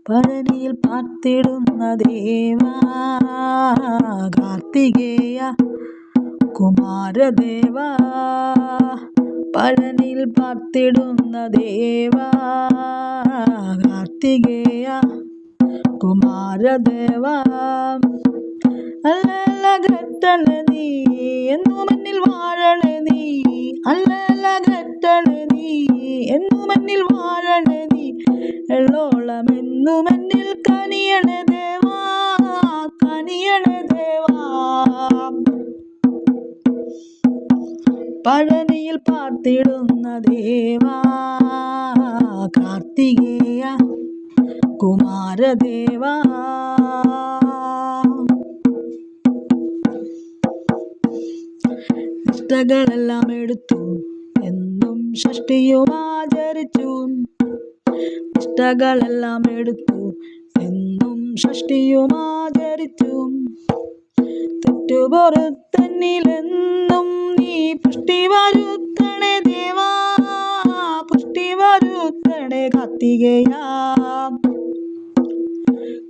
പഴനിയിൽ പാർത്തിടുന്ന ദേവാ കാർത്തികേയ കുമാരദേവാ. പഴനിയിൽ പാർത്തിടുന്ന ദേവാ കാർത്തികേയ കുമാരദേവാ. അല്ലല്ല ഘട്ടണ നീ എന്നും എന്നിൽ വാഴണ നീ. അല്ലല്ല ഘട്ടണ നീ എന്നും എന്നിൽ വാഴണ നീ. എള്ളോളം എന്നും എന്നിൽ കനിയണ ദേവാ കനിയണ ദേവാ. പഴനിയിൽ പാർത്തിടുന്ന ദേവാ കാർത്തികേയ കുമാരദേവാ. നിഷ്ഠകളെല്ലാം എടുത്തു എന്നും ഷഷ്ഠിയും ആചരിച്ചു. നിഷ്ഠകളെല്ലാം എടുത്തു എന്നും ഷഷ്ഠിയും ആചരിച്ചു. തെറ്റുപൊറുത്തന്നിലെന്നും നീ പുഷ്ടി വരുത്തണേ ദേവാ പുഷ്ടി വരുത്തണേ കാർത്തികേയ.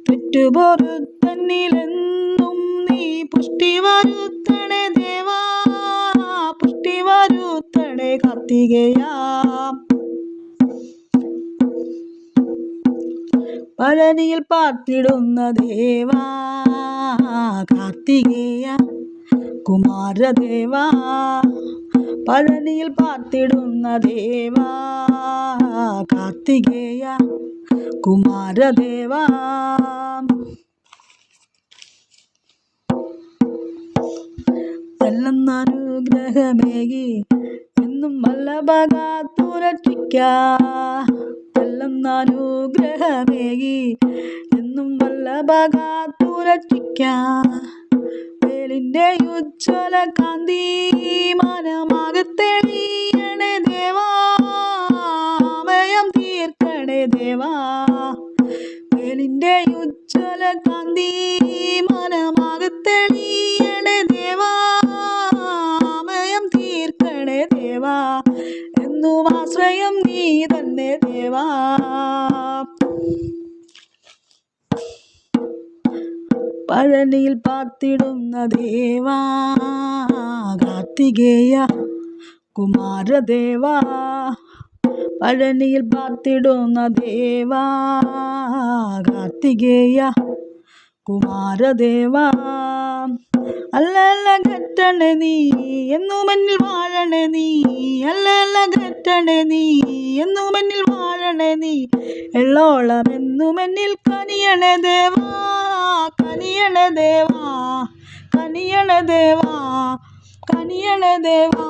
തെറ്റുപൊറുത്തന്നിലെന്നും നീ പുഷ്ടി വരുത്തണേ ദേവാ പുഷ്ടി വരുത്തണേ കാർത്തികേയ. പഴനിയിൽ പാർത്തിടുന്ന ദേവാ കാർത്തികേയ കുമാരദേവാ. പഴനിയിൽ പാർത്തിടുന്ന ദേവാ കാർത്തികേയ കുമാരദേവാ. അനുഗ്രഹമേകി എന്നും വല്ലഭ കാത്തുരക്ഷിക്കാം. അനുഗ്രഹമേകി എന്നും വല്ലഭ കാത്തുരക്ഷിക്കാം. വേലിൻ്റെ ഉജ്ജ്വല കാന്തി മനമാകെ തെളിയണേ ദേവാ ഭയം തീർക്കണേ ദേവാ. വേലിൻ്റെ ഉജ്ജ്വല കാന്തി മനമാകെ തെളിയണേ ദേവാ ഭയം തീർക്കണേ ദേവാ. എന്നും ആശ്രയം നീ തന്നെ ദേവാ. പഴനിയിൽ പാർത്തിടുന്ന ദേവാ കാർത്തികേയ കുമാരദേവാ. പഴനിയിൽ പാർത്തിടുന്ന ദേവാ കാർത്തികേയ കുമാരദേവാ. അല്ലല്ല ഘട്ടണ നീ എന്നും എന്നിൽ വാഴണ നീ. അല്ലല്ല ഘട്ടണ നീ എന്നും എന്നിൽ വാഴണ നീ. എള്ളോളം എന്നും എന്നിൽ കനിയണ ദേവാ കനിയണ ദേവാ കനിയണ ദേവാ കനിയണ ദേവാ.